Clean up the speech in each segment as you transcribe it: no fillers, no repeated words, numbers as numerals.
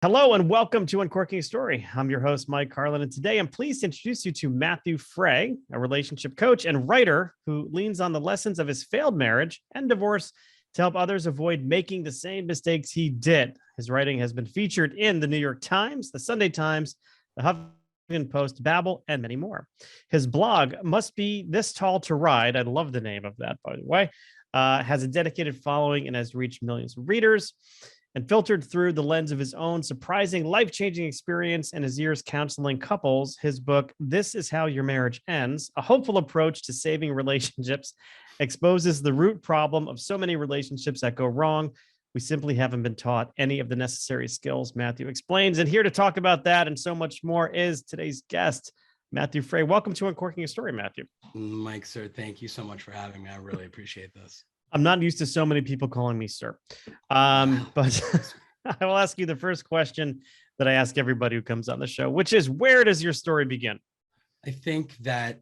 Hello and welcome to Uncorking a Story. I'm your host, Mike Carlin, and today I'm pleased to introduce you to Matthew Fray, a relationship coach and writer who leans on the lessons of his failed marriage and divorce to help others avoid making the same mistakes he did. His writing has been featured in the New York Times, the Sunday Times, the Huffington Post, Babble, and many more. His blog, Must Be This Tall to Ride, I love the name of that, by the way, has a dedicated following and has reached millions of readers. And filtered through the lens of his own surprising, life-changing experience and his years counseling couples, his book, This Is How Your Marriage Ends, a hopeful approach to saving relationships, exposes the root problem of so many relationships that go wrong. We simply haven't been taught any of the necessary skills, Matthew explains. And here to talk about that and so much more is today's guest, Matthew Fray. Welcome to Uncorking a Story, Matthew. Mike, sir, thank you so much for having me. I really appreciate this. I'm not used to so many people calling me sir, but I will ask you the first question that I ask everybody who comes on the show, which is, where does your story begin? I think that,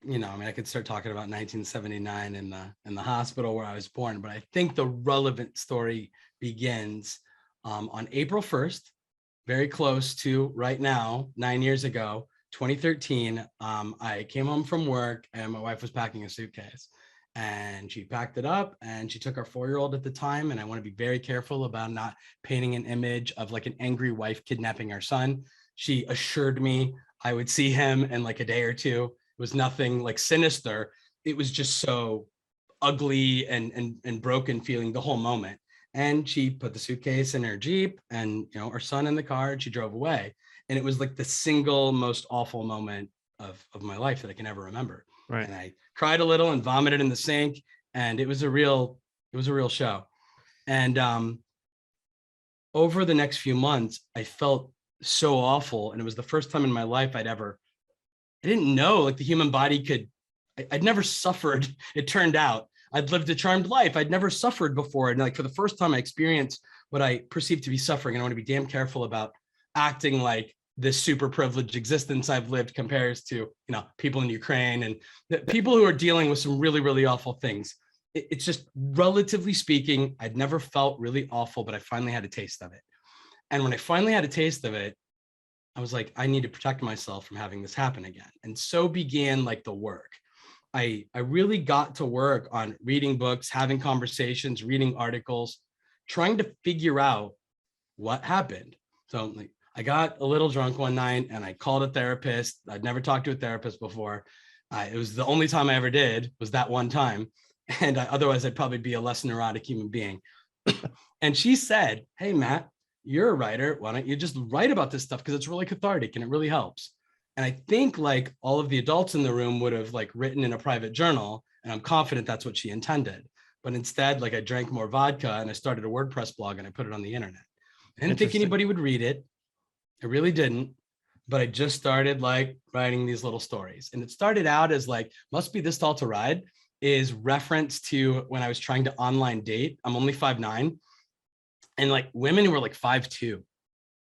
I could start talking about 1979 in the hospital where I was born, but I think the relevant story begins on April 1st, very close to right now, 9 years ago, 2013. I came home from work and my wife was packing a suitcase. And she packed it up and she took our 4-year-old at the time. And I want to be very careful about not painting an image of like an angry wife kidnapping our son. She assured me I would see him in like a day or two. It was nothing like sinister. It was just so ugly and broken feeling the whole moment. And she put the suitcase in her Jeep and, our son in the car, and she drove away. And it was like the single most awful moment of my life that I can ever remember. Right. And I cried a little and vomited in the sink, and it was a real show. And over the next few months, I felt so awful. And it was the first time in my life I didn't know like the human body I'd never suffered. It turned out I'd lived a charmed life. I'd never suffered before. And like for the first time I experienced what I perceived to be suffering. And I want to be damn careful about acting like this super privileged existence I've lived compares to, people in Ukraine and the people who are dealing with some really, really awful things. It's just, relatively speaking, I'd never felt really awful, but I finally had a taste of it. And when I finally had a taste of it, I was like, I need to protect myself from having this happen again. And so began like the work. I really got to work on reading books, having conversations, reading articles, trying to figure out what happened. So like, I got a little drunk one night and I called a therapist. I'd never talked to a therapist before. It was the only time I ever did, was that one time. And otherwise I'd probably be a less neurotic human being. And she said, hey, Matt, you're a writer. Why don't you just write about this stuff? Because it's really cathartic and it really helps. And I think like all of the adults in the room would have like written in a private journal. And I'm confident that's what she intended. But instead, like I drank more vodka and I started a WordPress blog and I put it on the internet. I didn't think anybody would read it. I really didn't, but I just started like writing these little stories. And it started out as like, Must Be This Tall to Ride is reference to when I was trying to online date. I'm only 5'9", and like women who were like 5'2"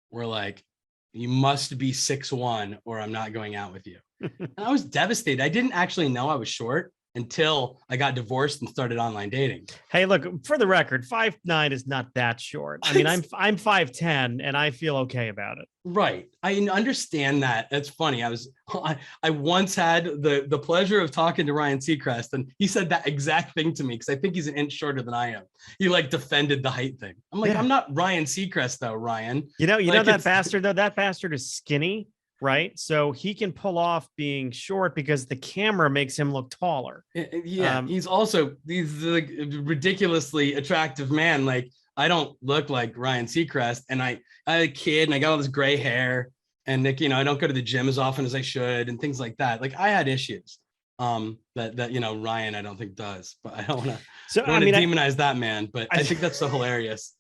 were like, you must be 6'1" or I'm not going out with you. And I was devastated. I didn't actually know I was short until I got divorced and started online dating. Hey, look, for the record, 5'9" is not that short. I mean, I'm 5'10" and I feel okay about it. Right. I understand that. That's funny. I once had the pleasure of talking to Ryan Seacrest, and he said that exact thing to me because I think he's an inch shorter than I am. He like defended the height thing. I'm like, yeah. I'm not Ryan Seacrest though, Ryan. You know that bastard though. That bastard is skinny. Right. So he can pull off being short because the camera makes him look taller. Yeah. He's like a ridiculously attractive man. Like I don't look like Ryan Seacrest, and I had a kid and I got all this gray hair and Nick, I don't go to the gym as often as I should and things like that. Like I had issues that Ryan I don't think does, but I don't want to demonize that man, but I think that's so hilarious.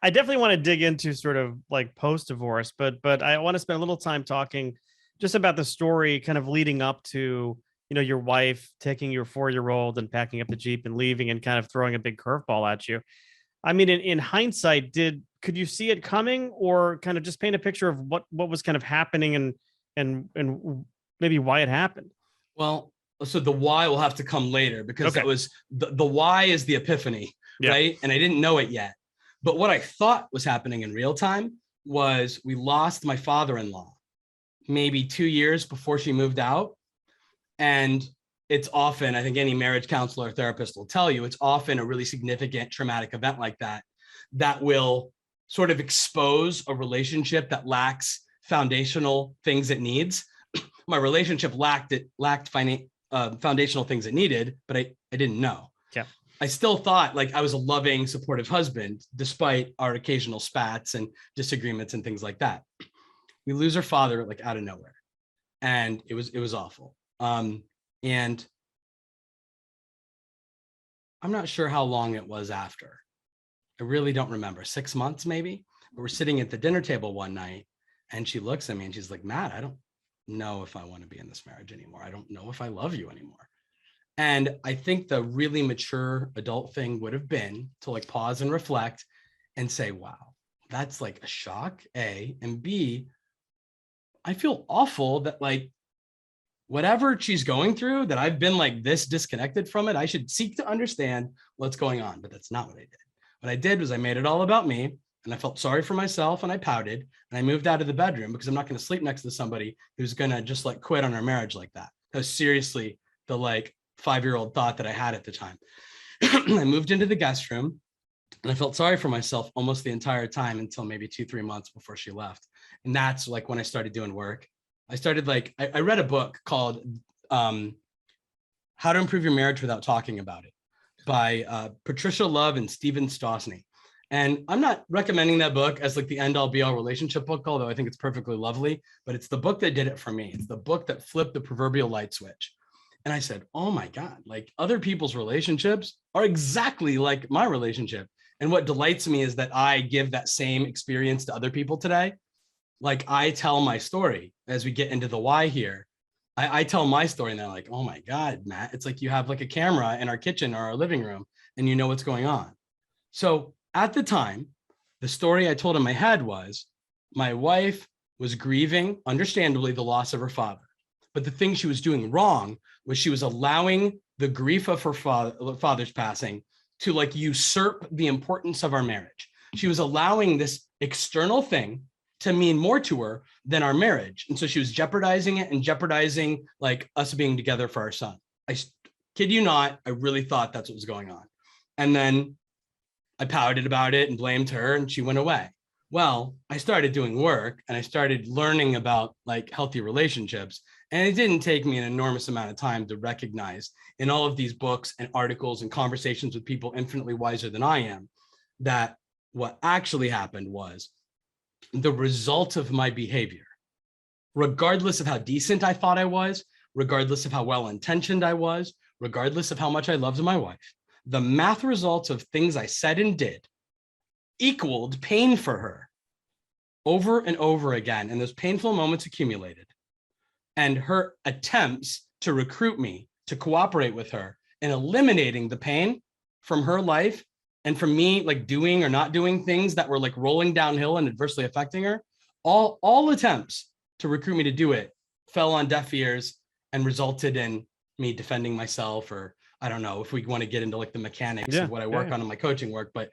I definitely want to dig into sort of like post-divorce, but I want to spend a little time talking just about the story kind of leading up to, your wife taking your 4-year-old and packing up the Jeep and leaving and kind of throwing a big curveball at you. I mean, in hindsight, could you see it coming, or kind of just paint a picture of what was kind of happening and maybe why it happened? Well, so the why will have to come later, because that was the why is the epiphany, right? And I didn't know it yet. But what I thought was happening in real time was we lost my father-in-law maybe 2 years before she moved out. And it's often, I think any marriage counselor or therapist will tell you, it's often a really significant traumatic event like that, that will sort of expose a relationship that lacks foundational things it needs. My relationship lacked foundational things it needed, but I didn't know. Yeah. I still thought like I was a loving, supportive husband, despite our occasional spats and disagreements and things like that. We lose our father like out of nowhere, and it was awful. And I'm not sure how long it was after. I really don't remember. 6 months maybe. But we're sitting at the dinner table one night, and she looks at me and she's like, "Matt, I don't know if I want to be in this marriage anymore. I don't know if I love you anymore." And I think the really mature adult thing would have been to like pause and reflect and say, wow, that's like a shock, A, and B, I feel awful that like whatever she's going through, that I've been like this disconnected from it. I should seek to understand what's going on, but that's not what I did. What I did was I made it all about me, and I felt sorry for myself, and I pouted, and I moved out of the bedroom because I'm not going to sleep next to somebody who's going to just like quit on our marriage like that. That was seriously the like 5-year-old thought that I had at the time. I moved into the guest room, and I felt sorry for myself almost the entire time until maybe 2-3 months before she left. And that's like when I started doing work. I started like, I read a book called How to Improve Your Marriage Without Talking About It by Patricia Love and Stephen Stosny. And I'm not recommending that book as like the end all be all relationship book, although I think it's perfectly lovely, but it's the book that did it for me. It's the book that flipped the proverbial light switch. And I said, oh my God, like other people's relationships are exactly like my relationship. And what delights me is that I give that same experience to other people today. Like I tell my story as we get into the why here. I tell my story and they're like, oh my God, Matt, it's like you have like a camera in our kitchen or our living room and you know what's going on. So at the time, the story I told in my head was my wife was grieving, understandably, the loss of her father. But the thing she was doing wrong was she was allowing the grief of her father's passing to like usurp the importance of our marriage. She was allowing this external thing to mean more to her than our marriage. And so she was jeopardizing it and jeopardizing like us being together for our son. I kid you not, I really thought that's what was going on. And then I pouted about it and blamed her and she went away. Well, I started doing work and I started learning about like healthy relationships. And it didn't take me an enormous amount of time to recognize in all of these books and articles and conversations with people infinitely wiser than I am, that what actually happened was the result of my behavior, regardless of how decent I thought I was, regardless of how well-intentioned I was, regardless of how much I loved my wife, the math results of things I said and did equaled pain for her over and over again. And those painful moments accumulated. And her attempts to recruit me to cooperate with her and eliminating the pain from her life and from me like doing or not doing things that were like rolling downhill and adversely affecting her, all attempts to recruit me to do it fell on deaf ears and resulted in me defending myself, or I don't know if we want to get into like the mechanics of what I work on in my coaching work, but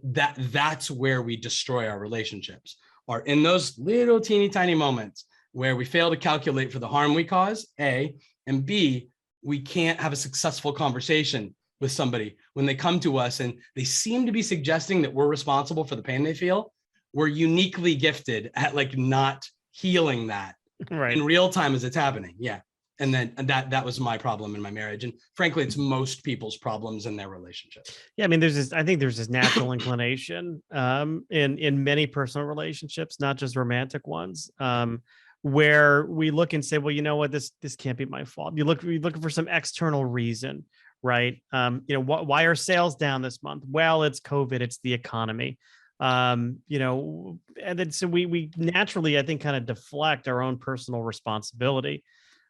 that's where we destroy our relationships, are in those little teeny tiny moments where we fail to calculate for the harm we cause, A, and B, we can't have a successful conversation with somebody when they come to us and they seem to be suggesting that we're responsible for the pain they feel. We're uniquely gifted at like not healing that in real time as it's happening. Yeah. And then that was my problem in my marriage. And frankly, it's most people's problems in their relationship. Yeah. I mean, I think there's this natural inclination in many personal relationships, not just romantic ones, where we look and say, well, you know what, this can't be my fault. You're looking for some external reason, right? Why are sales down this month? Well, it's COVID, it's the economy. And then so we naturally, I think, kind of deflect our own personal responsibility.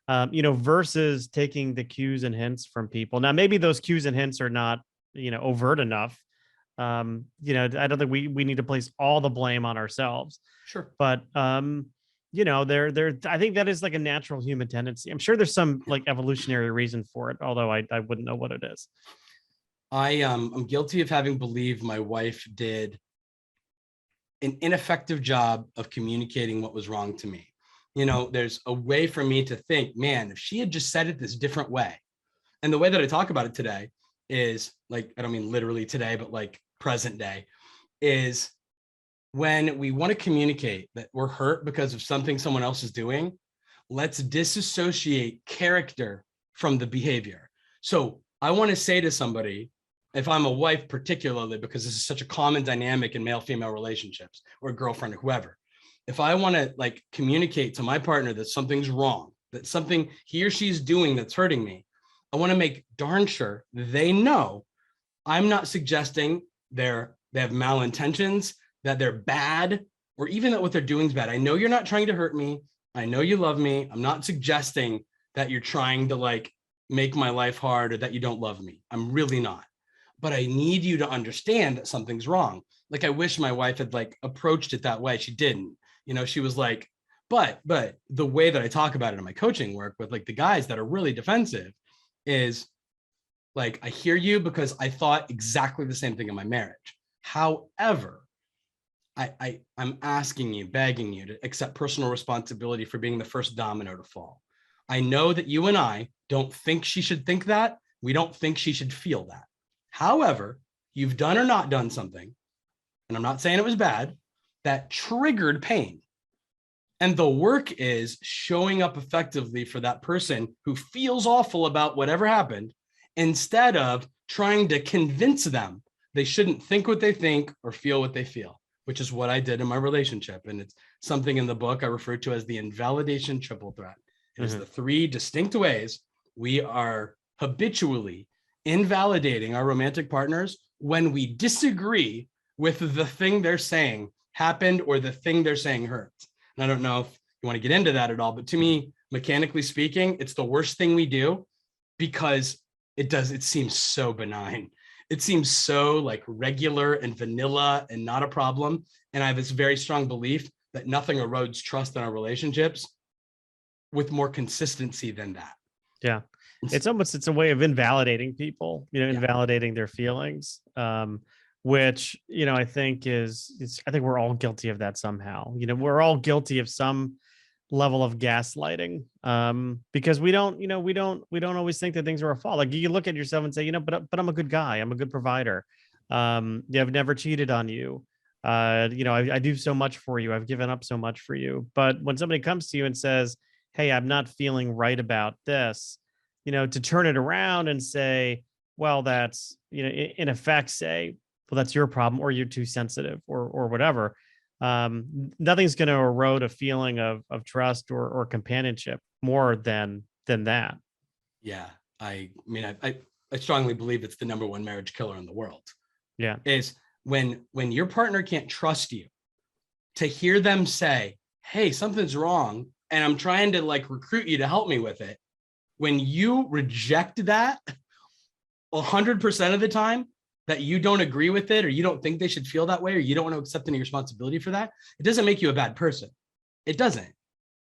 Versus taking the cues and hints from people. Now, maybe those cues and hints are not, overt enough. I don't think we need to place all the blame on ourselves. Sure. But, I think that is like a natural human tendency. I'm sure there's some like evolutionary reason for it, although I wouldn't know what it is. I'm guilty of having believed my wife did an ineffective job of communicating what was wrong to me. There's a way for me to think, man, if she had just said it this different way. And the way that I talk about it today is like, I don't mean literally today, but like present day, is when we want to communicate that we're hurt because of something someone else is doing, let's disassociate character from the behavior. So I want to say to somebody, if I'm a wife particularly, because this is such a common dynamic in male-female relationships, or a girlfriend or whoever, if I want to like communicate to my partner that something's wrong, that something he or she's doing that's hurting me, I want to make darn sure they know I'm not suggesting they have malintentions, that they're bad, or even that what they're doing is bad. I know you're not trying to hurt me. I know you love me. I'm not suggesting that you're trying to like make my life hard or that you don't love me. I'm really not. But I need you to understand that something's wrong. Like, I wish my wife had like approached it that way. She didn't. She was like, but the way that I talk about it in my coaching work with like the guys that are really defensive is like, I hear you because I thought exactly the same thing in my marriage. However, I'm asking you, begging you to accept personal responsibility for being the first domino to fall. I know that you and I don't think she should think that. We don't think she should feel that. However, you've done or not done something, and I'm not saying it was bad, that triggered pain. And the work is showing up effectively for that person who feels awful about whatever happened, instead of trying to convince them they shouldn't think what they think or feel what they feel, which is what I did in my relationship. And it's something in the book I refer to as the invalidation triple threat. It is the 3 distinct ways we are habitually invalidating our romantic partners when we disagree with the thing they're saying happened or the thing they're saying hurts. And I don't know if you want to get into that at all, but to me, mechanically speaking, it's the worst thing we do because it seems so benign. It seems so like regular and vanilla and not a problem. And I have this very strong belief that nothing erodes trust in our relationships with more consistency than that. Yeah. It's a way of invalidating people, invalidating their feelings, which, I think I think we're all guilty of that somehow. We're all guilty of some level of gaslighting, because we don't always think that things are our fault. Like, you look at yourself and say, but I'm a good guy. I'm a good provider. I've never cheated on you. I do so much for you. I've given up so much for you. But when somebody comes to you and says, hey, I'm not feeling right about this, to turn it around and say, well, that's, in effect say, well, that's your problem, or you're too sensitive, or whatever. Nothing's going to erode a feeling of trust or companionship more than that. Yeah. I strongly believe it's the number 1 marriage killer in the world. Yeah. Is when your partner can't trust you, to hear them say, hey, something's wrong, and I'm trying to like recruit you to help me with it. When you reject that 100% of the time, that you don't agree with it, or you don't think they should feel that way, or you don't want to accept any responsibility for that, it doesn't make you a bad person. It doesn't,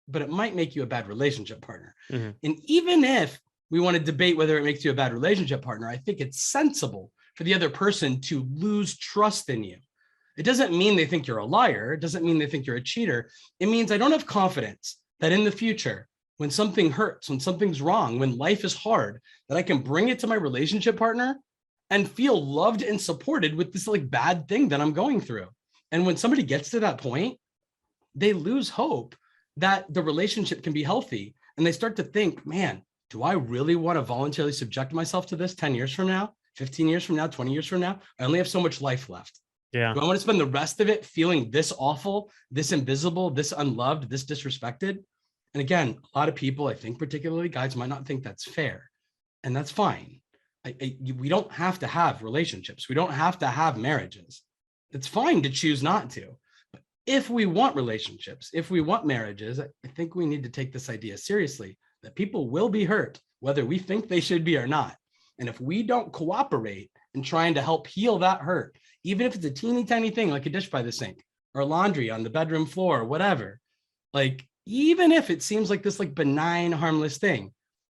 but it might make you a bad relationship partner. Mm-hmm. And even if we want to debate whether it makes you a bad relationship partner, I think it's sensible for the other person to lose trust in you. It doesn't mean they think you're a liar. It doesn't mean they think you're a cheater. It means I don't have confidence that in the future, when something hurts, when something's wrong, when life is hard, that I can bring it to my relationship partner and feel loved and supported with this like bad thing that I'm going through. And when somebody gets to that point, they lose hope that the relationship can be healthy. And they start to think, man, do I really want to voluntarily subject myself to this 10 years from now, 15 years from now, 20 years from now? I only have so much life left. Yeah. Do I want to spend the rest of it feeling this awful, this invisible, this unloved, this disrespected? And again, a lot of people, I think particularly guys, might not think that's fair. And that's fine. We don't have to have relationships. We don't have to have marriages. It's fine to choose not to. But if we want relationships, if we want marriages, I think we need to take this idea seriously, that people will be hurt, whether we think they should be or not. And if we don't cooperate in trying to help heal that hurt, even if it's a teeny tiny thing like a dish by the sink or laundry on the bedroom floor or whatever, like even if it seems like this like benign, harmless thing,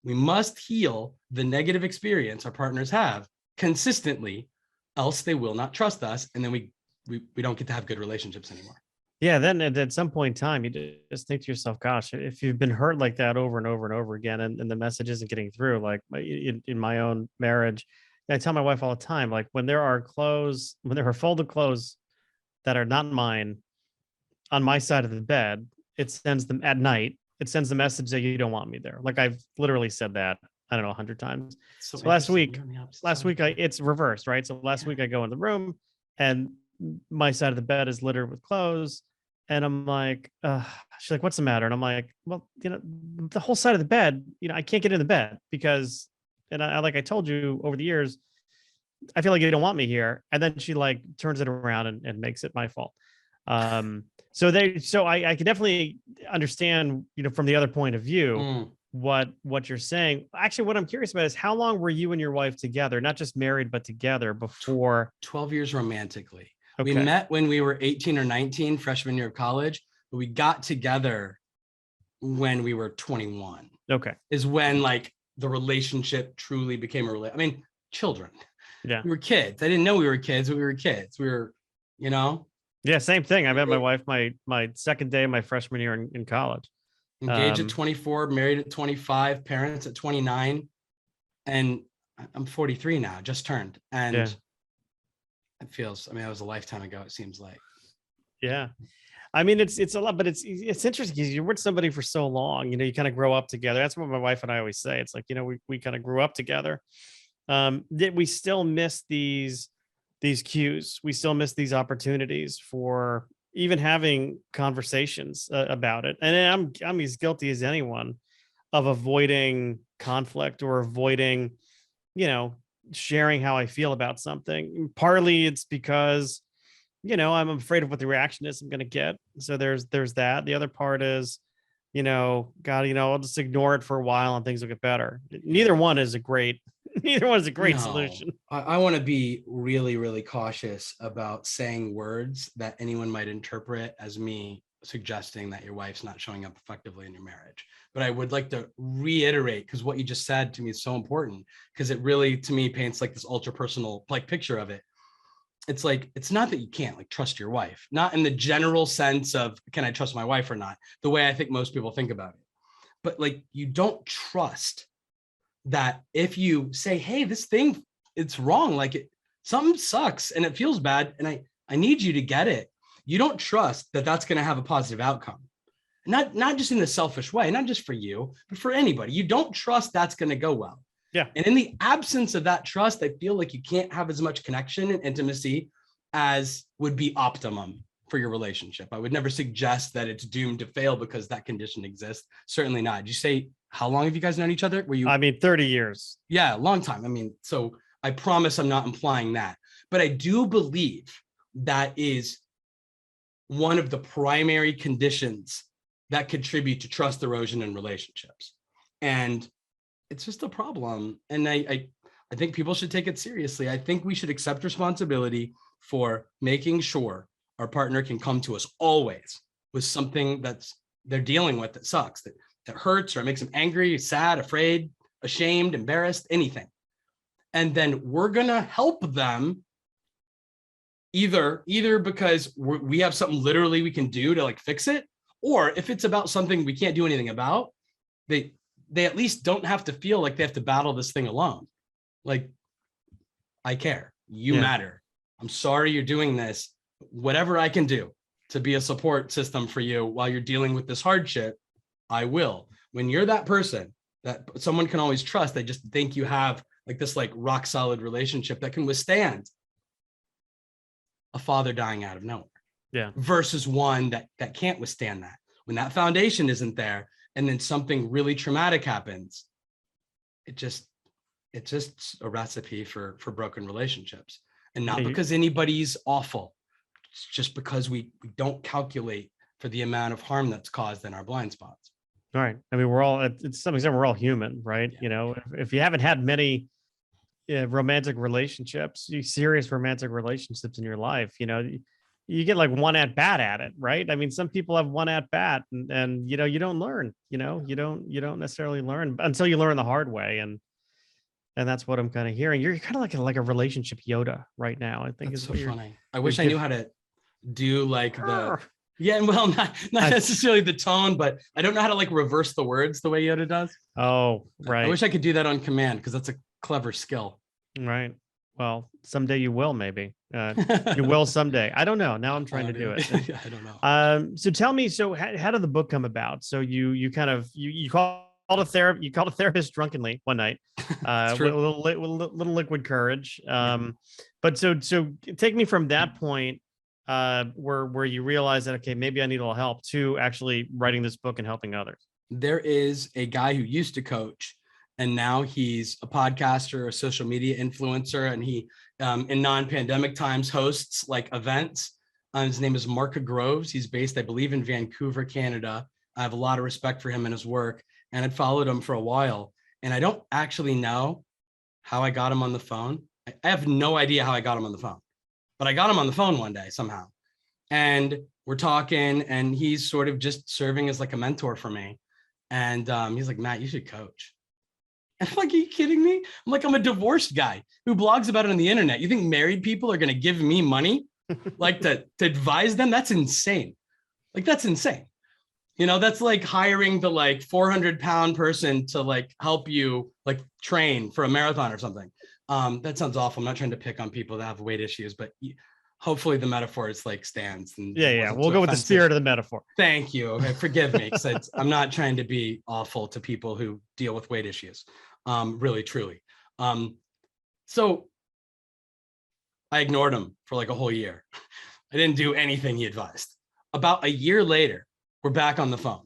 we must heal the negative experience our partners have consistently, else they will not trust us. And then we we don't get to have good relationships anymore. Yeah. Then at some point in time, you just think to yourself, gosh, if you've been hurt like that over and over and over again, and the message isn't getting through, like in my own marriage, I tell my wife all the time, like when there are folded clothes that are not mine on my side of the bed, it sends them at night. It sends the message that you don't want me there. Like I've literally said that, I don't know, 100 times. So last week it's reversed, right? So last week I go in the room and my side of the bed is littered with clothes. And I'm like, she's like, what's the matter? And I'm like, well, the whole side of the bed, I can't get in the bed because, and like I told you over the years, I feel like you don't want me here. And then she like turns it around and makes it my fault. So I can definitely understand, from the other point of view, what you're saying. Actually, what I'm curious about is how long were you and your wife together, not just married, but together before? 12 years romantically. Okay. We met when we were 18 or 19, freshman year of college, but we got together when we were 21. Okay. Is when like the relationship truly became a relationship. I mean, children. Yeah. We were kids. I didn't know we were kids, but we were kids. We were, Yeah, same thing. I met my wife my second day of my freshman year in college. Engaged at 24, married at 25, parents at 29, and I'm 43 now, just turned. And it feels, it was a lifetime ago, it seems like. Yeah. I mean, it's a lot, but it's interesting because you're with somebody for so long, you kind of grow up together. That's what my wife and I always say. It's like, we kind of grew up together. That we still miss these cues. We still miss these opportunities for even having conversations about it. And I'm as guilty as anyone of avoiding conflict or avoiding, sharing how I feel about something. Partly it's because, I'm afraid of what the reaction is I'm going to get. So there's that. The other part is, God, I'll just ignore it for a while and things will get better. Neither one is a great solution. I want to be really, really cautious about saying words that anyone might interpret as me suggesting that your wife's not showing up effectively in your marriage. But I would like to reiterate, because what you just said to me is so important, because it really, to me, paints like this ultra personal like picture of it. It's like, it's not that you can't like trust your wife, not in the general sense of, can I trust my wife or not? The way I think most people think about it. But like, you don't trust that if you say, hey, this thing, it's wrong, like something sucks and it feels bad and I need you to get it. You don't trust that that's going to have a positive outcome. Not just in the selfish way, not just for you, but for anybody. You don't trust that's going to go well. Yeah. And in the absence of that trust, I feel like you can't have as much connection and intimacy as would be optimum for your relationship. I would never suggest that it's doomed to fail because that condition exists. Certainly not. Did you say, how long have you guys known each other? 30 years. Yeah, a long time. So I promise I'm not implying that, but I do believe that is one of the primary conditions that contribute to trust erosion in relationships. And it's just a problem. And I think people should take it seriously. I think we should accept responsibility for making sure our partner can come to us always with something they're dealing with that sucks, that hurts or makes them angry, sad, afraid, ashamed, embarrassed, anything. And then we're going to help them either because we have something literally we can do to like fix it, or if it's about something we can't do anything about, they at least don't have to feel like they have to battle this thing alone. Like, I care, you matter. I'm sorry you're doing this. Whatever I can do to be a support system for you while you're dealing with this hardship, I will. When you're that person that someone can always trust, they just think you have like this like rock solid relationship that can withstand a father dying out of nowhere. Yeah. Versus one that can't withstand that. When that foundation isn't there and then something really traumatic happens, it's just a recipe for broken relationships. And not because anybody's awful. It's just because we don't calculate for the amount of harm that's caused in our blind spots. All right. I mean, we're all, to some extent, we're all human, right? Yeah. If you haven't had many romantic relationships, serious romantic relationships in your life, you get like one at bat at it, right? I mean, some people have one at bat and you don't learn, you don't necessarily learn until you learn the hard way. And And that's what I'm kind of hearing. You're kind of like a relationship Yoda right now, I think. That's Is so what funny. I wish I knew how to do like the, Grr. yeah, well, not necessarily the tone, but I don't know how to like reverse the words the way Yoda does. Oh, I right. wish I could do that on command because that's a clever skill. Right. Well, someday you will, maybe. You will someday. I don't know. Now I'm trying to do it. I don't know. So tell me, so how did the book come about? So you kind of you called a therapist drunkenly one night, It's with true. a little liquid courage. But so take me from that point, where you realize that, okay, maybe I need a little help, to actually writing this book and helping others. There is a guy who used to coach, and now he's a podcaster, a social media influencer, and he, in non-pandemic times, hosts like events. His name is Mark Groves. He's based, I believe, in Vancouver, Canada. I have a lot of respect for him and his work, and I'd followed him for a while. And I don't actually know how I got him on the phone. I have no idea how I got him on the phone, but I got him on the phone one day somehow. And we're talking, and he's sort of just serving as like a mentor for me. And he's like, Matt, you should coach. And I'm like, are you kidding me? I'm like, I'm a divorced guy who blogs about it on the internet. You think married people are going to give me money like to advise them? That's insane. Like, that's insane. You know, that's like hiring the like 400-pound person to like help you like train for a marathon or something. That sounds awful. I'm not trying to pick on people that have weight issues, but hopefully the metaphor is like stands. And Yeah. We'll go with the spirit of the metaphor. Thank you. Okay, forgive me, because I'm not trying to be awful to people who deal with weight issues. Really, truly. So I ignored him for like a whole year. I didn't do anything he advised. About a year later, we're back on the phone.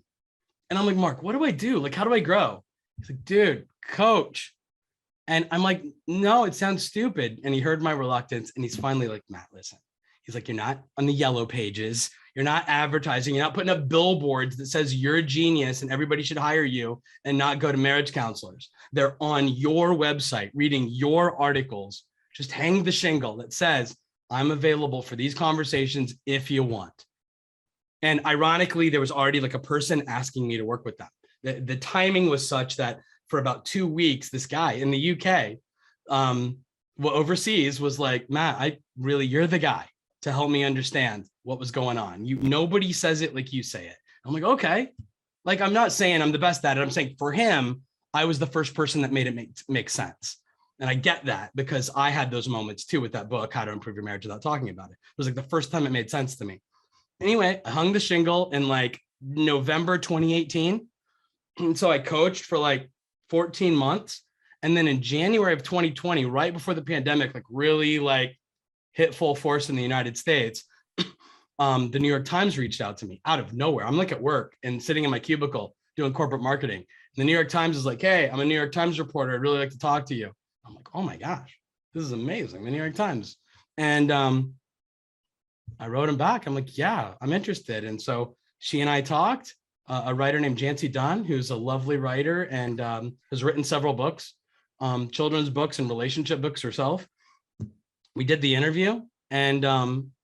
And I'm like, Mark, what do I do? Like, how do I grow? He's like, dude, coach. And I'm like, no, it sounds stupid. And he heard my reluctance, and he's finally like, Matt, listen. He's like, you're not on the yellow pages. You're not advertising. You're not putting up billboards that says you're a genius and everybody should hire you and not go to marriage counselors. They're on your website reading your articles. Just hang the shingle that says, I'm available for these conversations if you want. And ironically, there was already like a person asking me to work with them. The timing was such that for about 2 weeks, this guy in the UK, overseas, was like, Matt, you're the guy to help me understand what was going on. Nobody says it like you say it. I'm like, okay. Like, I'm not saying I'm the best at it. I'm saying for him, I was the first person that made it make sense. And I get that because I had those moments too with that book, How to Improve Your Marriage Without Talking About It. It was like the first time it made sense to me. Anyway, I hung the shingle in like November 2018. And so I coached for like 14 months. And then in January of 2020, right before the pandemic, like really like hit full force in the United States, the New York Times reached out to me out of nowhere. I'm like at work and sitting in my cubicle doing corporate marketing. And the New York Times is like, hey, I'm a New York Times reporter. I'd really like to talk to you. I'm like, oh my gosh, this is amazing. The New York Times. And I wrote him back. I'm like, yeah, I'm interested. And so she and I talked. A writer named Jancy Dunn, who's a lovely writer and has written several books, children's books and relationship books herself. We did the interview, and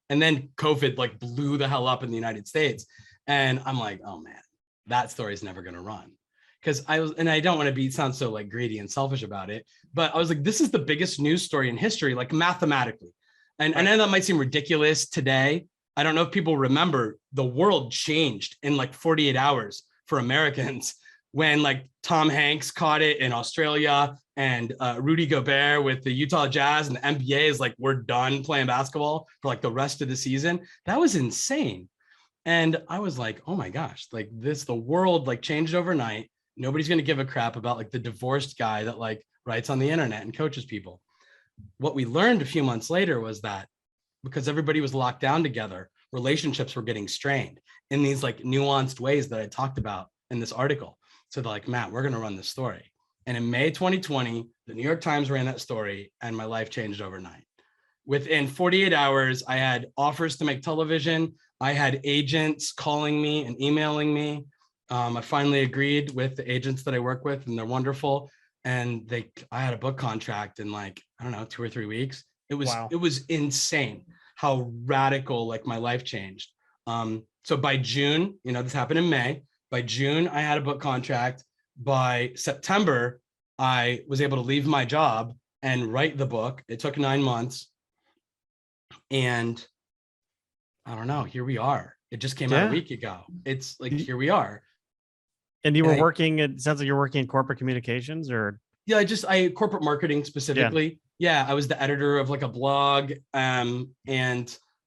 then COVID like blew the hell up in the United States. And I'm like, oh man, that story's never going to run. Because I don't want to sound so like greedy and selfish about it, but I was like, this is the biggest news story in history, like mathematically. And I know that might seem ridiculous today. I don't know if people remember, the world changed in like 48 hours for Americans when like Tom Hanks caught it in Australia, and Rudy Gobert with the Utah Jazz, and the NBA is like, we're done playing basketball for like the rest of the season. That was insane. And I was like, oh my gosh, like the world like changed overnight. Nobody's going to give a crap about like the divorced guy that like writes on the internet and coaches people. What we learned a few months later was that because everybody was locked down together, relationships were getting strained in these like nuanced ways that I talked about in this article. So they're like, Matt, we're going to run this story. And in May 2020, the New York Times ran that story, and my life changed overnight. Within 48 hours, I had offers to make television. I had agents calling me and emailing me. I finally agreed with the agents that I work with, and they're wonderful. And I had a book contract in like, I don't know, 2 or 3 weeks. It was insane how radical like my life changed. So by June, this happened in May. By June, I had a book contract. By September, I was able to leave my job and write the book. It took 9 months. And I don't know, here we are. It just came out a week ago. It's like, here we are. And you were working, it sounds like you're working in corporate communications or? Yeah, I corporate marketing specifically. Yeah, I was the editor of like a blog. And,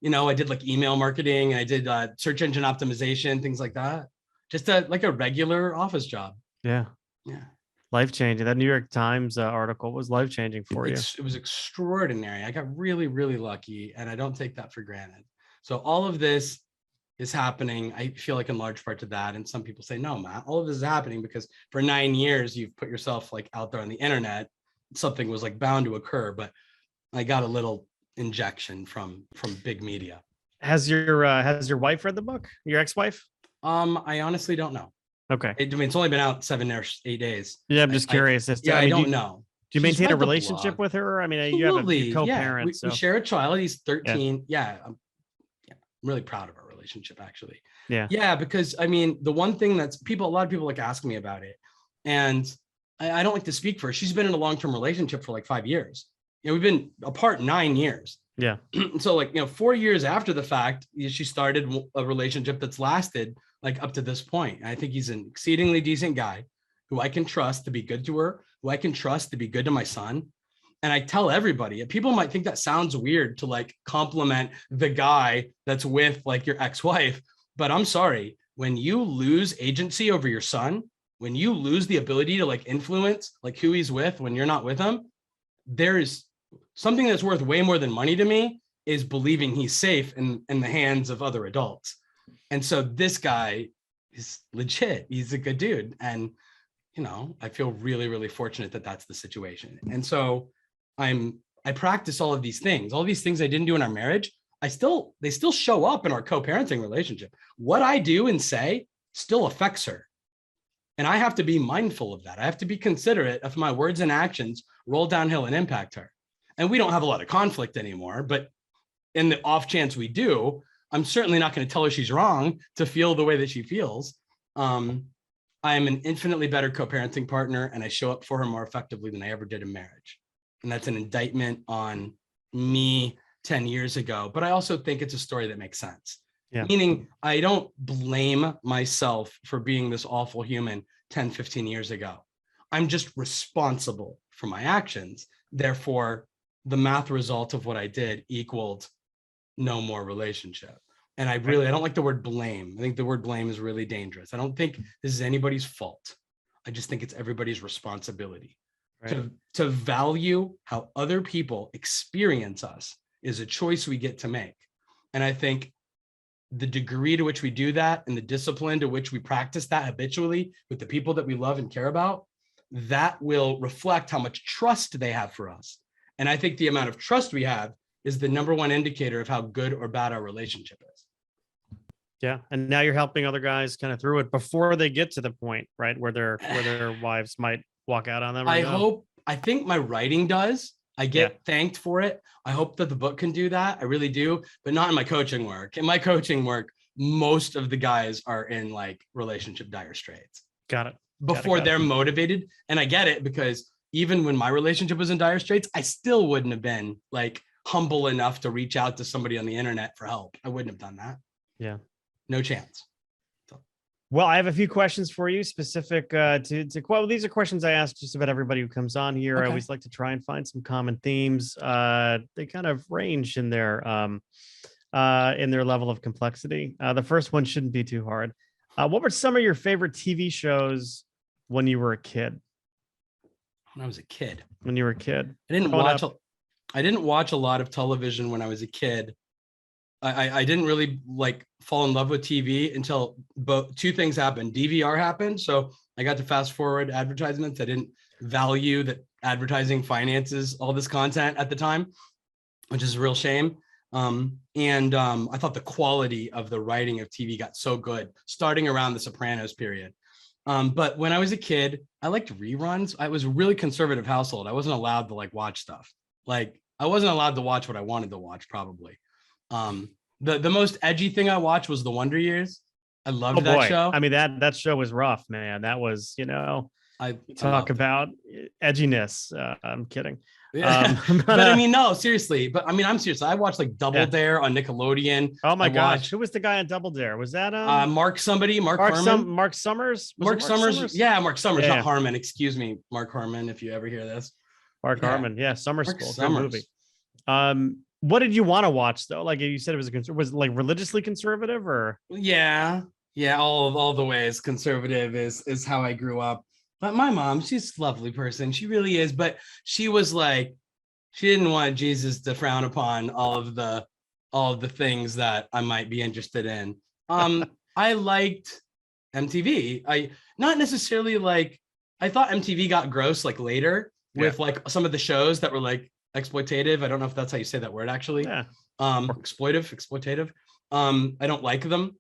I did like email marketing, and I did search engine optimization, things like that. Just like a regular office job. Yeah. Yeah. Life-changing. That New York Times article was life-changing for you. It was extraordinary. I got really, really lucky, and I don't take that for granted. So all of this is happening, I feel like, in large part to that. And some people say, no, Matt, all of this is happening because for 9 years you've put yourself like out there on the internet. Something was like bound to occur, but I got a little injection from big media. Has your wife read the book? Your ex-wife? I honestly don't know. Okay. It's only been out 7 or 8 days. Yeah, I'm just curious. I don't know. Do you maintain a relationship with her? I mean, Absolutely. You have a co-parent. We share a child. He's 13. Yeah. I'm really proud of our relationship, actually. Yeah, because I mean, the one thing that's a lot of people like ask me about it, and I don't like to speak for her. She's been in a long-term relationship for like 5 years. We've been apart 9 years. Yeah. So like, 4 years after the fact, she started a relationship that's lasted like up to this point. And I think he's an exceedingly decent guy who I can trust to be good to her, who I can trust to be good to my son. And I tell everybody, people might think that sounds weird to like compliment the guy that's with like your ex-wife, but I'm sorry, when you lose agency over your son, when you lose the ability to like influence like who he's with when you're not with him, there's something that's worth way more than money to me is believing he's safe in the hands of other adults. And so this guy is legit. He's a good dude. And, I feel really, really fortunate that that's the situation. And so I practice all of these things I didn't do in our marriage. They still show up in our co-parenting relationship. What I do and say still affects her. And I have to be mindful of that. I have to be considerate if my words and actions roll downhill and impact her. And we don't have a lot of conflict anymore, but in the off chance we do, I'm certainly not going to tell her she's wrong to feel the way that she feels. I am an infinitely better co-parenting partner, and I show up for her more effectively than I ever did in marriage. And that's an indictment on me 10 years ago. But I also think it's a story that makes sense. Yeah. Meaning I don't blame myself for being this awful human 10, 15 years ago. I'm just responsible for my actions. Therefore, the math result of what I did equaled no more relationship. And I don't like the word blame. I think the word blame is really dangerous. I don't think this is anybody's fault. I just think it's everybody's responsibility. Right. To value how other people experience us is a choice we get to make. And I think the degree to which we do that and the discipline to which we practice that habitually with the people that we love and care about, that will reflect how much trust they have for us. And I think the amount of trust we have is the number one indicator of how good or bad our relationship is. Yeah. And now you're helping other guys kind of through it before they get to the point, right, where their wives might walk out on them. I think my writing does. I get thanked for it. I hope that the book can do that. I really do, but not in my coaching work. In my coaching work, most of the guys are in like relationship dire straits. Got it. Before they're motivated. And I get it, because even when my relationship was in dire straits, I still wouldn't have been like humble enough to reach out to somebody on the internet for help. I wouldn't have done that. Yeah. No chance. Well, I have a few questions for you specific well, these are questions I ask just about everybody who comes on here. Okay. I always like to try and find some common themes. They kind of range in their level of complexity. The first one shouldn't be too hard. What were some of your favorite TV shows when you were a kid? When I was a kid. When you were a kid. I didn't watch a lot of television when I was a kid. I didn't really like fall in love with TV until two things happened. DVR happened. So I got to fast forward advertisements. I didn't value that advertising finances all this content at the time, which is a real shame. I thought the quality of the writing of TV got so good starting around the Sopranos period. But when I was a kid, I liked reruns. I was a really conservative household. I wasn't allowed to like watch stuff. Like I wasn't allowed to watch what I wanted to watch probably. The most edgy thing I watched was The Wonder Years. I loved that show. I mean, that show was rough, man. That was, I Talk loved it. about edginess. I'm kidding. Yeah. But I mean, no, seriously. But I mean, I'm serious. I watched like Double yeah. Dare on Nickelodeon. Oh my I gosh, watched who was the guy on Double Dare? Was that Mark Mark Harmon. Mark Summers? Was it Mark Summers. Yeah, Mark Summers, not Yeah, Harmon. Excuse me, Mark Harmon, if you ever hear this. Mark Yeah. Harmon. Yeah, Summer Mark School. Good movie. Summers. What did you want to watch though? Like you said, it was it like religiously conservative or? Yeah. Yeah. All the ways conservative is how I grew up. But my mom, she's a lovely person. She really is. But she was like, she didn't want Jesus to frown upon all of the things that I might be interested in. I liked MTV. I not necessarily like, I thought MTV got gross like later with like some of the shows that were like exploitative. I don't know if that's how you say that word actually. Yeah. Exploitative. I don't like them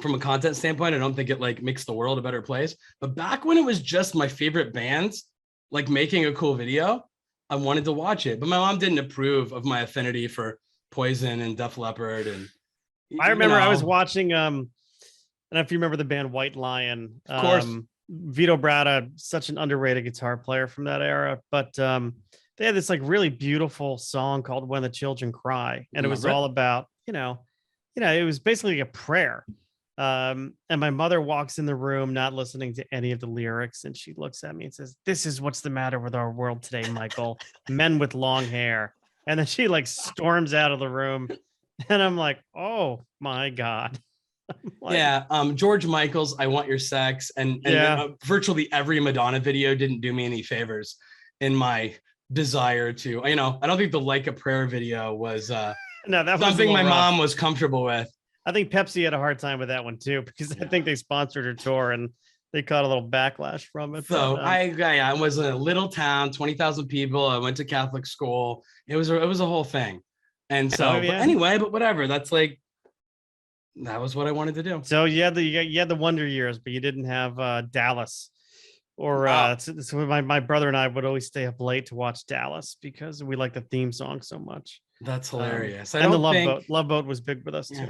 from a content standpoint. I don't think it like makes the world a better place. But back when it was just my favorite bands, like making a cool video, I wanted to watch it. But my mom didn't approve of my affinity for Poison and Def Leppard. And I remember I was watching I don't know if you remember the band White Lion. Of course. Vito Bratta, such an underrated guitar player from that era. But they had this like really beautiful song called When the Children Cry. And it was all about, it was basically a prayer. And my mother walks in the room, not listening to any of the lyrics. And she looks at me and says, "This is what's the matter with our world today, Michael. Men with long hair." And then she like storms out of the room. And I'm like, oh my God. Like, yeah. George Michael's I Want Your Sex and virtually every Madonna video didn't do me any favors in my desire to, I don't think the Like a Prayer video was that something my mom was comfortable with. I think Pepsi had a hard time with that one too, because I think they sponsored her tour and they caught a little backlash from it. So I was in a little town, 20,000 people. I went to Catholic school. It was a whole thing. And so but whatever, that was what I wanted to do. So you had the Wonder Years, but you didn't have Dallas. Or so my brother and I would always stay up late to watch Dallas because we like the theme song so much. That's hilarious. And the Love Boat was big with us too.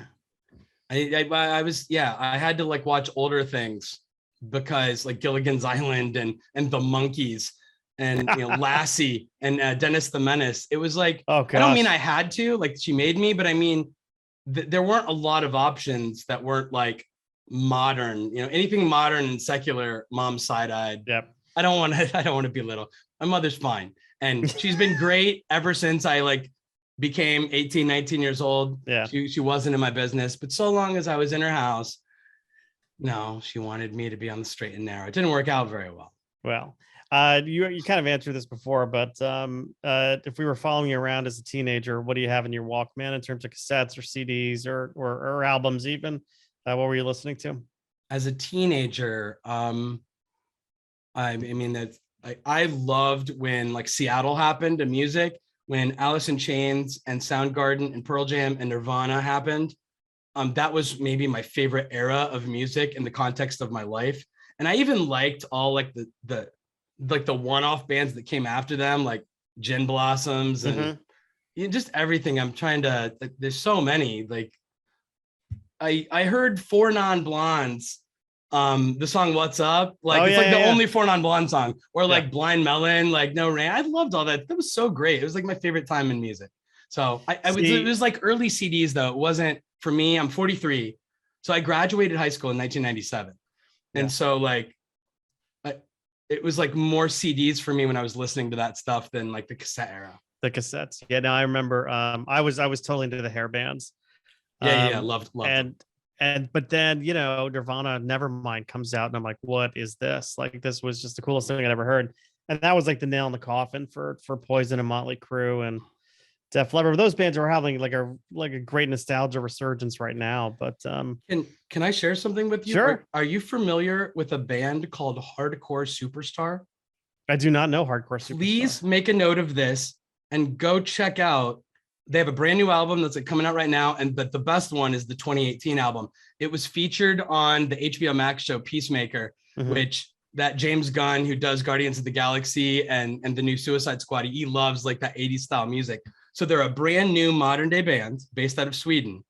I had to like watch older things because like Gilligan's Island and the Monkeys and Lassie and Dennis the Menace. It was like, I don't mean I had to, like she made me, but I mean there weren't a lot of options that weren't like modern, anything modern and secular, mom side-eyed. Yep. I don't want to belittle. My mother's fine. And she's been great ever since I like became 18, 19 years old. Yeah. She wasn't in my business, but so long as I was in her house, no, she wanted me to be on the straight and narrow. It didn't work out very well. Well, you kind of answered this before, but if we were following you around as a teenager, what do you have in your Walkman in terms of cassettes or CDs or albums even? What were you listening to? As a teenager, I mean that I loved when like Seattle happened to music, when Alice in Chains and Soundgarden and Pearl Jam and Nirvana happened. That was maybe my favorite era of music in the context of my life. And I even liked all like the one-off bands that came after them, like Gin Blossoms and just everything. I'm trying to, there's so many. Like I heard Four Non Blondes, the song What's Up, like the only Four Non Blonde song, or like Blind Melon, like No Rain. I loved all that. That was so great. It was like my favorite time in music. So it was like early CDs though. It wasn't for me. I'm 43. So I graduated high school in 1997. And so like, it was like more CDs for me when I was listening to that stuff than like the cassette era. The cassettes. Yeah, no, I remember I was totally into the hair bands. Loved but then Nirvana Nevermind comes out and I'm like, what is this? Like this was just the coolest thing I'd ever heard. And that was like the nail in the coffin for Poison and Motley Crue and Def Leppard. Those bands are having like a great nostalgia resurgence right now. But can I share something with you? Sure. Are you familiar with a band called Hardcore Superstar? I do not know Hardcore Superstar. Please make a note of this and go check out. They have a brand new album that's like coming out right now. But the best one is the 2018 album. It was featured on the HBO Max show Peacemaker, which that James Gunn, who does Guardians of the Galaxy and the new Suicide Squad, he loves like that 80s style music. So they're a brand new modern day band based out of Sweden,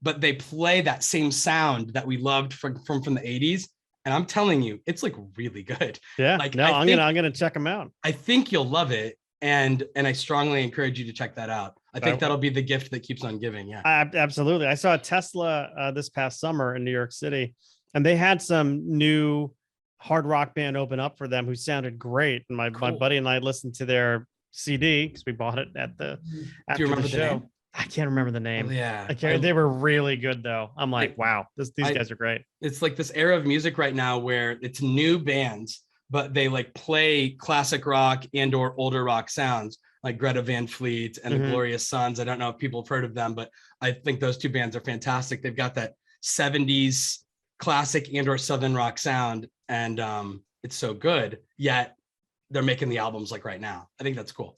but they play that same sound that we loved from the 80s. and I'm telling you, it's like really good. Yeah. Like No, I'm gonna check them out. I think you'll love it. And I strongly encourage you to check that out. I think that'll be the gift that keeps on giving. Yeah. Absolutely. I saw a Tesla this past summer in New York City, and they had some new hard rock band open up for them who sounded great. And my buddy and I listened to their CD because we bought it at the Do you remember the show. name? I can't remember the name. Oh, yeah. I can't. They were really good though. I'm like, wow, these guys are great. It's like this era of music right now where it's new bands, but they like play classic rock and or older rock sounds, like Greta Van Fleet and the Glorious Sons. I don't know if people have heard of them, but I think those two bands are fantastic. They've got that 70s classic and or Southern rock sound, and it's so good, yet they're making the albums like right now. I think that's cool.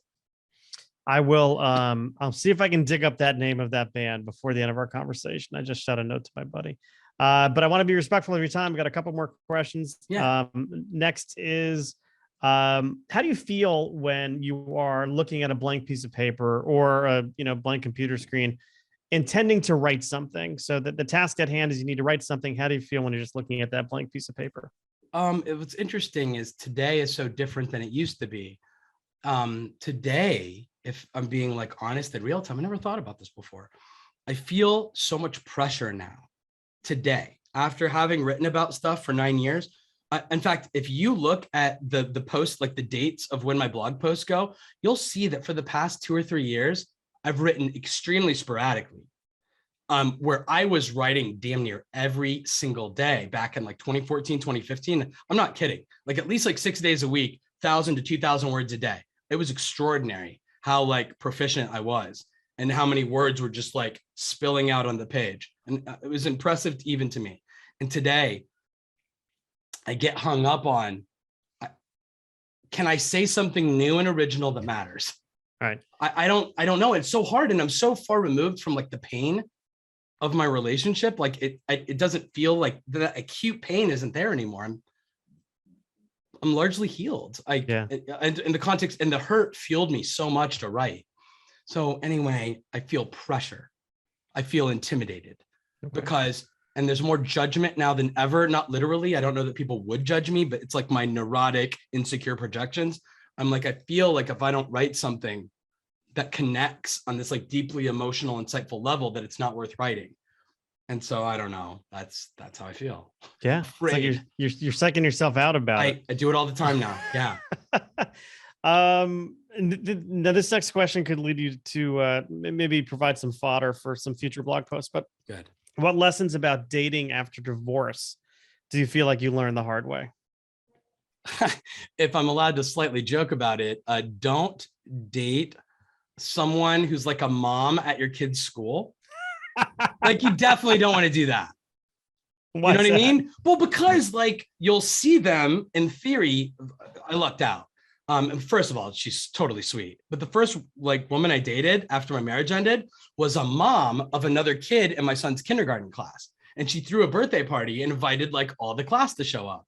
I will I'll see if I can dig up that name of that band before the end of our conversation. I just shot a note to my buddy. But I want to be respectful of your time. We got a couple more questions. Yeah. Next is how do you feel when you are looking at a blank piece of paper or a blank computer screen, intending to write something? So that the task at hand is you need to write something. How do you feel when you're just looking at that blank piece of paper? What's interesting is today is so different than it used to be. Today, if I'm being like honest in real time, I never thought about this before. I feel so much pressure now today after having written about stuff for 9 years. In fact, if you look at the post, like the dates of when my blog posts go, you'll see that for the past 2 or 3 years, I've written extremely sporadically. Where I was writing damn near every single day back in like 2014, 2015. I'm not kidding. Like at least like 6 days a week, 1,000 to 2,000 words a day. It was extraordinary how like proficient I was and how many words were just like spilling out on the page. And it was impressive even to me. And today I get hung up on, can I say something new and original that matters? All right. I don't know. It's so hard. And I'm so far removed from like the pain of my relationship. Like it doesn't feel like the acute pain isn't there anymore. I'm largely healed. And in the context, and the hurt fueled me so much to write. So anyway, I feel pressure. I feel intimidated because, and there's more judgment now than ever. Not literally. I don't know that people would judge me, but it's like my neurotic, insecure projections. I'm like, I feel like if I don't write something that connects on this like deeply emotional, insightful level, that it's not worth writing. And so I don't know. That's how I feel. Yeah. It's like you're psyching yourself out about it. I do it all the time now. Yeah. Now this next question could lead you to maybe provide some fodder for some future blog posts, but good. What lessons about dating after divorce do you feel like you learned the hard way? If I'm allowed to slightly joke about it, don't date someone who's like a mom at your kid's school. Like you definitely don't want to do that. You know what I mean? Well, because like you'll see them in theory. I lucked out. First of all, she's totally sweet. But the first like woman I dated after my marriage ended was a mom of another kid in my son's kindergarten class. And she threw a birthday party and invited like all the class to show up.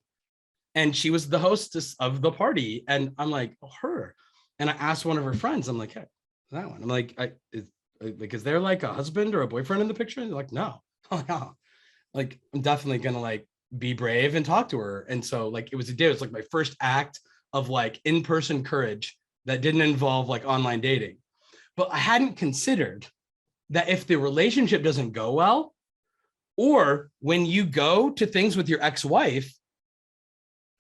And she was the hostess of the party. And I'm like, oh, her. And I asked one of her friends, I'm like, hey, that one. I'm like, is there like a husband or a boyfriend in the picture? And they're like, no. Oh, no. Like, I'm definitely going to like be brave and talk to her. And so like, it was like my first act of like in-person courage that didn't involve like online dating. But I hadn't considered that if the relationship doesn't go well, or when you go to things with your ex-wife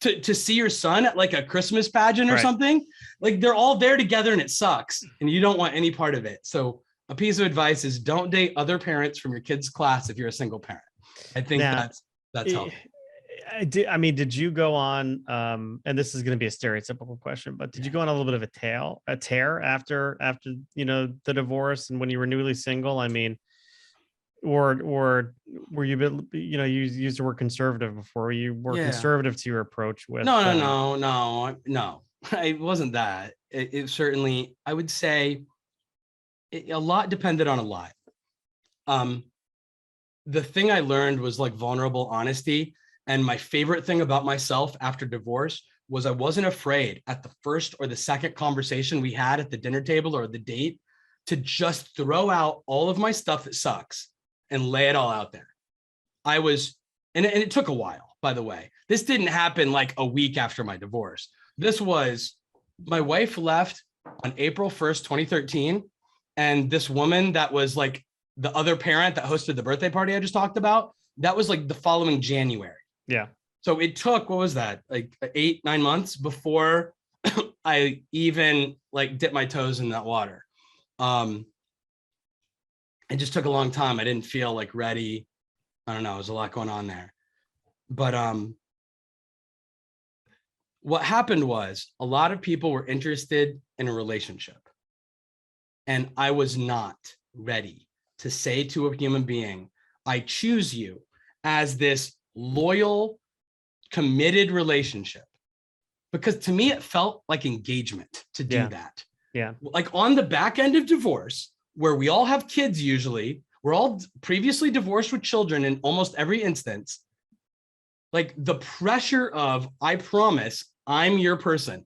to see your son at like a Christmas pageant or something, like they're all there together and it sucks and you don't want any part of it. So a piece of advice is don't date other parents from your kid's class if you're a single parent. I think that's healthy. Did you go on, and this is going to be a stereotypical question, but did you go on a little bit of a tear after, the divorce and when you were newly single? I mean, or were you a bit, you used the word conservative before, you were conservative to your approach with? No. It wasn't that. It certainly, I would say a lot depended on a lot. The thing I learned was like vulnerable honesty. And my favorite thing about myself after divorce was I wasn't afraid at the first or the second conversation we had at the dinner table or the date to just throw out all of my stuff that sucks and lay it all out there. I was, and it took a while. by the way. This didn't happen like a week after my divorce. This was, my wife left on April 1st, 2013. And this woman that was like the other parent that hosted the birthday party I just talked about, that was like the following January. Yeah. So it took, what was that? Like 8-9 months before I even like dipped my toes in that water. It just took a long time. I didn't feel like ready. I don't know. There's a lot going on there. But what happened was a lot of people were interested in a relationship. And I was not ready to say to a human being, I choose you as this loyal, committed relationship. Because to me, it felt like engagement to do that. Yeah. Like on the back end of divorce, where we all have kids usually, we're all previously divorced with children in almost every instance. Like the pressure of, I promise I'm your person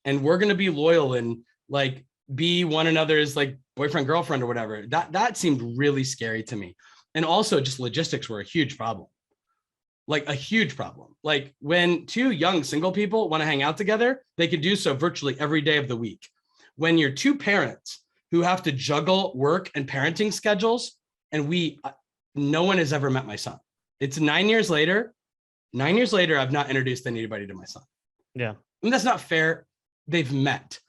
and we're going to be loyal and like be one another's like boyfriend, girlfriend or whatever. That seemed really scary to me. And also just logistics were a huge problem. Like a huge problem. Like when two young single people want to hang out together, they could do so virtually every day of the week. When you're two parents who have to juggle work and parenting schedules, and no one has ever met my son. It's 9 years later. 9 years later, I've not introduced anybody to my son. Yeah. And that's not fair. They've met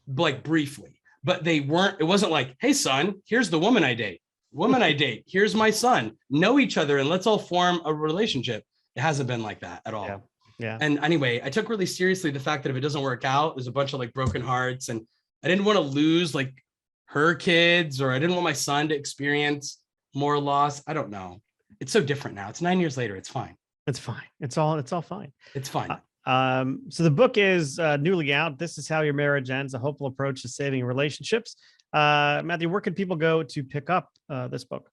like briefly, but it wasn't like, hey son, here's the woman I date. Here's my son. Know each other and let's all form a relationship. It hasn't been like that at all. Yeah. Yeah. And anyway, I took really seriously the fact that if it doesn't work out, there's a bunch of like broken hearts, and I didn't want to lose like her kids, or I didn't want my son to experience more loss. I don't know. It's so different now. It's 9 years later. It's fine. It's fine. It's all fine. It's fine. So the book is newly out. This is How Your Marriage Ends, a hopeful approach to saving relationships. Matthew, where can people go to pick up this book?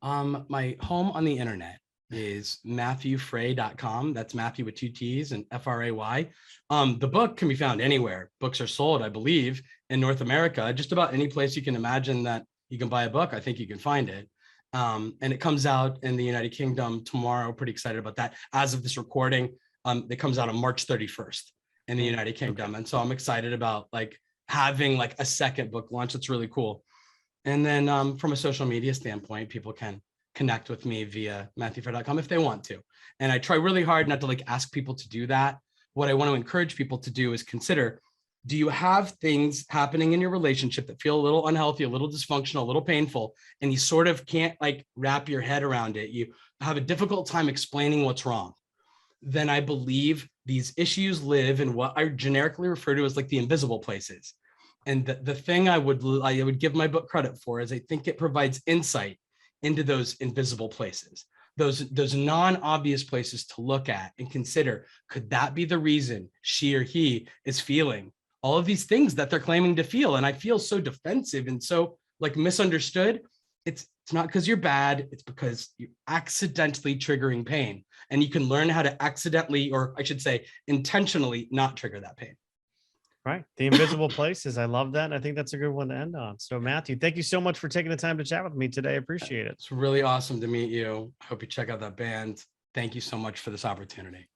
My home on the internet is MatthewFray.com. That's Matthew with 2 T's and Fray. The book can be found anywhere books are sold, I believe, in North America. Just about any place you can imagine that you can buy a book, I think you can find it. And it comes out in the United Kingdom tomorrow. Pretty excited about that. As of this recording, it comes out on March 31st in the United Kingdom. Okay. And so I'm excited about like having like a second book launch. That's really cool. And then from a social media standpoint, people can connect with me via MatthewFray.com if they want to. And I try really hard not to like ask people to do that. What I want to encourage people to do is consider, do you have things happening in your relationship that feel a little unhealthy, a little dysfunctional, a little painful, and you sort of can't like wrap your head around it? You have a difficult time explaining what's wrong. Then I believe these issues live in what I generically refer to as like the invisible places. And the thing I would give my book credit for is I think it provides insight into those invisible places, those non-obvious places to look at and consider, could that be the reason she or he is feeling all of these things that they're claiming to feel? And I feel so defensive and so like misunderstood. It's not because you're bad, it's because you're accidentally triggering pain. And you can learn how to accidentally, or I should say intentionally, not trigger that pain. Right. The invisible places. I love that. And I think that's a good one to end on. So Matthew, thank you so much for taking the time to chat with me today. I appreciate it. It's really awesome to meet you. I hope you check out that band. Thank you so much for this opportunity.